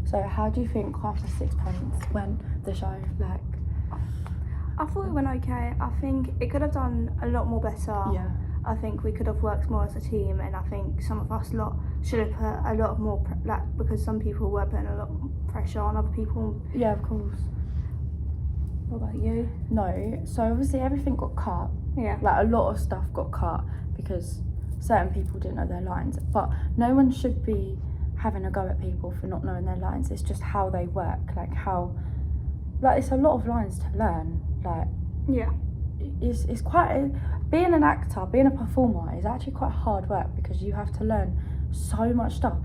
So how do you think Half for Sixpence went, the show? Like, I thought it went okay. I think it could have done a lot more better. yeah. I think we could have worked more as a team, and I think some of us should have put a lot more because some people were putting a lot of pressure on other people. Yeah, of course. What about you? No, so obviously everything got cut. Yeah. Like, a lot of stuff got cut because certain people didn't know their lines. But no one should be having a go at people for not knowing their lines. It's just how they work. Like, it's a lot of lines to learn. Like, yeah, it's quite being an actor, being a performer is actually quite hard work because you have to learn so much stuff.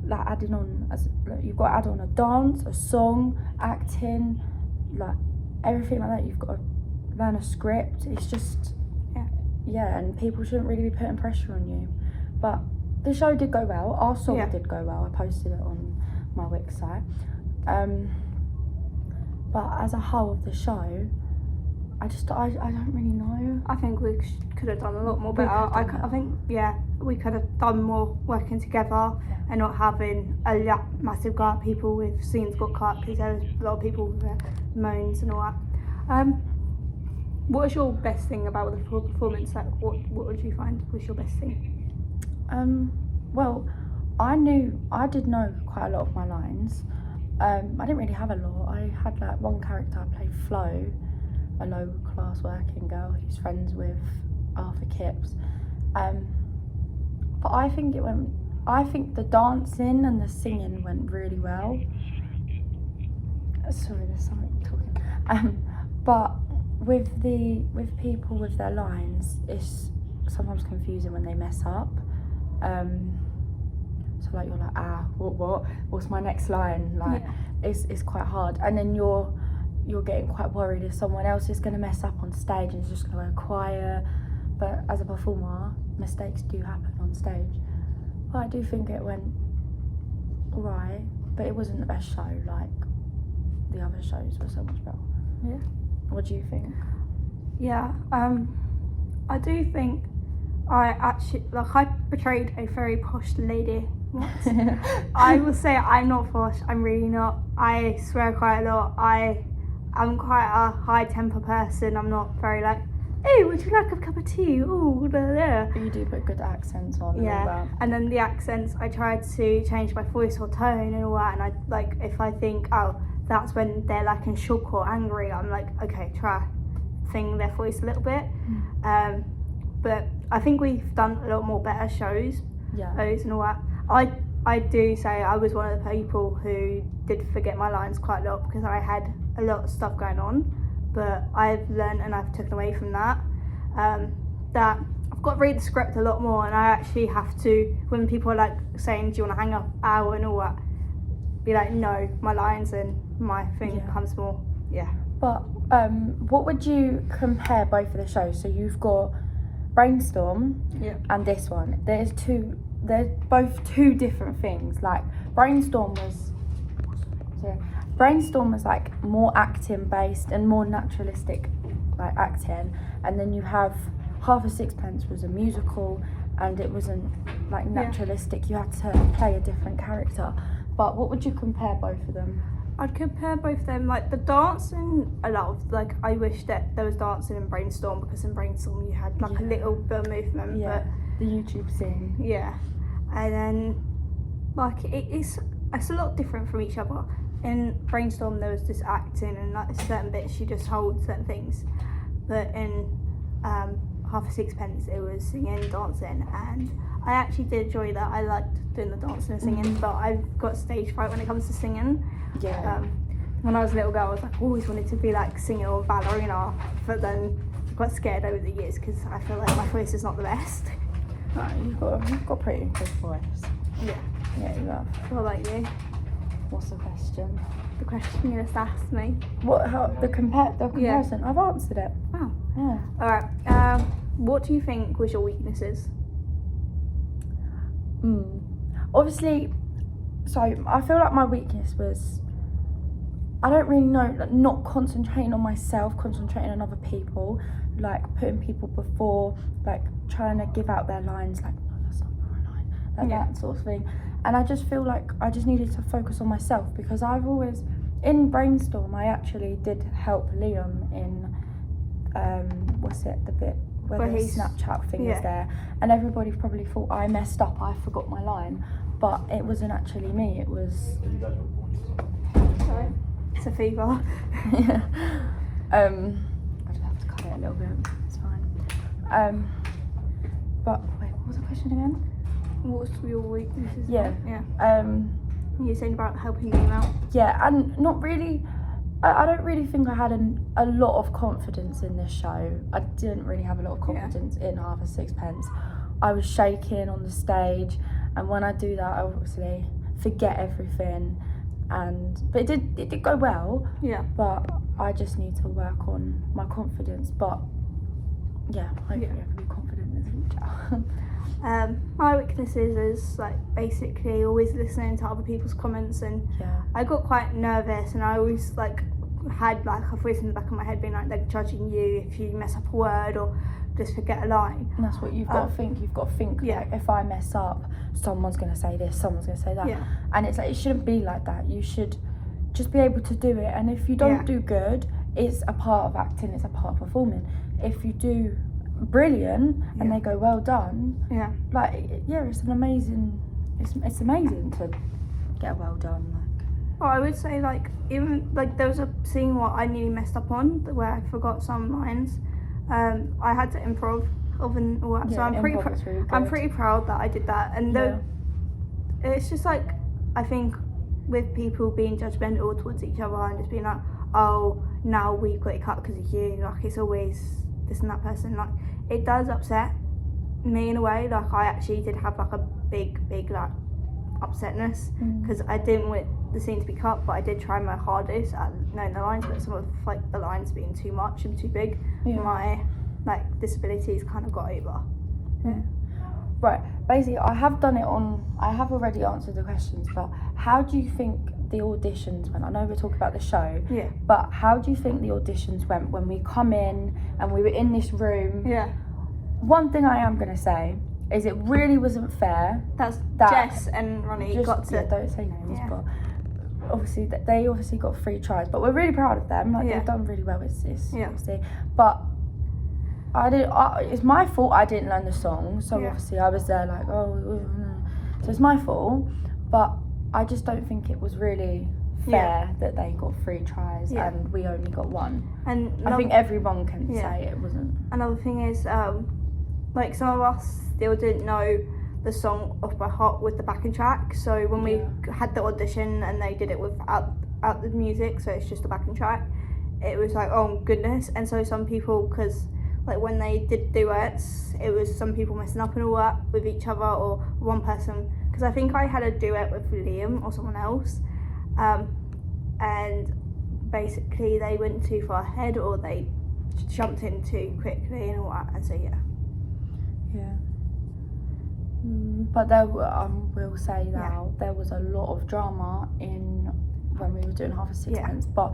Like, you've got to add on a dance, a song, acting, like everything like that. You've got to learn a script. It's just and people shouldn't really be putting pressure on you. But the show did go well. Our song did go well. I posted it on my Wix site. But as a whole of the show, I don't really know. I think we could have done a lot more better. I think we could have done more working together and not having a massive go at people with scenes got cut, because there was a lot of people with their moans and all that. What was your best thing about the performance? Like, what would you find was your best thing? Well, I did know quite a lot of my lines. I didn't really have a lot. I had like one character. I played Flo, a low class working girl who's friends with Arthur Kipps. But I think the dancing and the singing went really well. Sorry, there's something talking. But with people with their lines, it's sometimes confusing when they mess up. So like you're like, what's my next line? Like it's quite hard, and then you're getting quite worried if someone else is going to mess up on stage and it's just going to go quiet. But as a performer, mistakes do happen on stage. But I do think it went alright, but it wasn't the best show. Like, the other shows were so much better. Yeah. What do you think? Yeah, I do think I portrayed a very posh lady once. I will say I'm not posh. I'm really not. I swear quite a lot. I'm quite a high temper person. I'm not very like, hey, would you like a cup of tea? Oh, You do put good accents on. And all that. And then the accents, I tried to change my voice or tone and all that. And I like, if I think, that's when they're like in shock or angry, I'm like, okay, try sing their voice a little bit. But I think we've done a lot more better shows. Those and all that. I do say I was one of the people who did forget my lines quite a lot because I had a lot of stuff going on, but I've learned and I've taken away from that, that I've got to read the script a lot more, and I actually have to, when people are like saying, do you want to hang up hour and all that, be like, no, my lines and my thing comes more. But what would you compare both of the shows? So you've got Brainstorm and this one. They're both two different things. Like Brainstorm was like more acting based and more naturalistic, like acting, and then you have Half for Sixpence was a musical and it wasn't like naturalistic. You had to play a different character. But what would you compare both of them? I'd compare both of them. Like the dancing, I loved. Like I wish that there was dancing in Brainstorm, because in Brainstorm you had like a little bit of movement. But the YouTube scene. And then like it's a lot different from each other. In Brainstorm there was just acting and like certain bits you just hold certain things, but in Half for Sixpence it was singing, dancing, and I actually did enjoy that. I liked doing the dancing and singing, but I've got stage fright when it comes to singing. When I was a little girl, I was like, always wanted to be like singer or ballerina, but then I got scared over the years because I feel like my voice is not the best. No, you've got a pretty good voice. Yeah, you have. What about you? What's the question? The question you just asked me. The comparison? I've answered it. Oh. Yeah. Alright. What do you think was your weaknesses? Obviously, so I feel like my weakness was, I don't really know, like not concentrating on myself, concentrating on other people, like putting people before, like trying to give out their lines, like, no, that's not my line, like that sort of thing. And I just feel like I just needed to focus on myself, because I've always, in Brainstorm, I actually did help Liam in, the bit where the Snapchat thing was there. And everybody probably thought I messed up, I forgot my line. But it wasn't actually me, it was... Sorry. It's a fever. I just have to cut it a little bit, it's fine. But, wait, what was the question again? What's your weaknesses? Yeah. You were saying about helping me out. Yeah, and not really. I don't really think I had a lot of confidence in this show. I didn't really have a lot of confidence in Half a Sixpence. I was shaking on the stage, and when I do that, I obviously forget everything. But it did go well. Yeah. But I just need to work on my confidence. But yeah, hopefully I can be confident in the future. My weaknesses is like basically always listening to other people's comments, and I got quite nervous, and I always like had like a voice in the back of my head being like they're judging you if you mess up a word or just forget a line. And that's what you've got to think. You've got to think like, if I mess up, someone's going to say this, someone's going to say that. And it's like, it shouldn't be like that. You should just be able to do it. And if you don't do good, it's a part of acting, it's a part of performing. If you do brilliant and they go well done, it's an amazing, it's amazing to get a well done. Like, well, I would say like even like there was a scene where I nearly messed up on where I forgot some lines. I had to improv and all that, so I'm pretty proud that I did that. And it's just like, I think with people being judgmental towards each other and just being like, oh, now we've got it cut because of you, like it's always this and that person, like it does upset me in a way. Like I actually did have like a big like upsetness because I didn't want the scene to be cut, but I did try my hardest at knowing the lines, but some of like the lines being too much and too big, my like disabilities kind of got over. Right, basically I have already answered the questions, but how do you think the auditions went? I know we're talking about the show, but how do you think the auditions went when we come in and we were in this room? One thing I am going to say is it really wasn't fair. That Jess and Ronnie got to... don't say names, but obviously they obviously got 3 tries, but we're really proud of them. Like they've done really well. It's obviously, but it's my fault I didn't learn the song, so obviously I was there like, so it's my fault, but I just don't think it was really fair that they got 3 tries and we only got 1. And I think everyone can say it wasn't. Another thing is, like some of us still didn't know the song off by heart with the backing track, so when we had the audition and they did it without the music, so it's just the backing track, it was like, oh goodness. And so some people, because like when they did duets, it was some people messing up and all that with each other, or one person, because I think I had a duet with Liam or someone else, and basically they went too far ahead or they jumped in too quickly and all that, and so but there will say now there was a lot of drama in when we were doing Half a Sixpence, but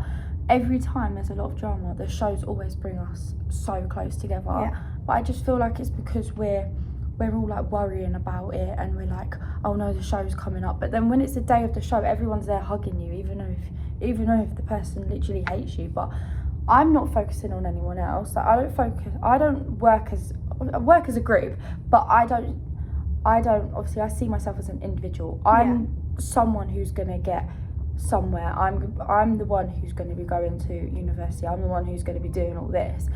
every time there's a lot of drama, the shows always bring us so close together. But I just feel like it's because we're all like worrying about it, and we're like, oh no, the show's coming up. But then when it's the day of the show, everyone's there hugging you, even though if the person literally hates you. But I'm not focusing on anyone else. Like, I work as a group, but I don't obviously I see myself as an individual. I'm someone who's gonna get somewhere. I'm the one who's going to be going to university. I'm the one who's going to be doing all this.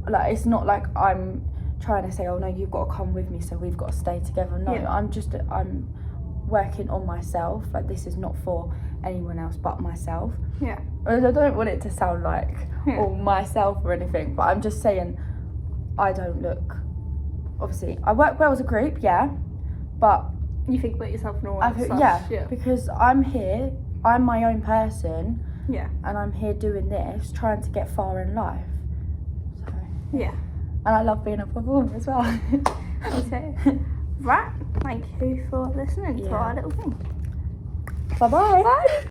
Like, it's not like I'm trying to say, oh no, you've got to come with me, so we've got to stay together. No, I'm working on myself. Like, this is not for anyone else but myself. I don't want it to sound like all myself or anything, but I'm just saying I don't look, obviously I work well as a group, but you think about yourself and all that stuff. Because I'm here, I'm my own person, and I'm here doing this, trying to get far in life. So and I love being a performer as well. Right, thank you for listening to our little thing. Bye-bye. Bye.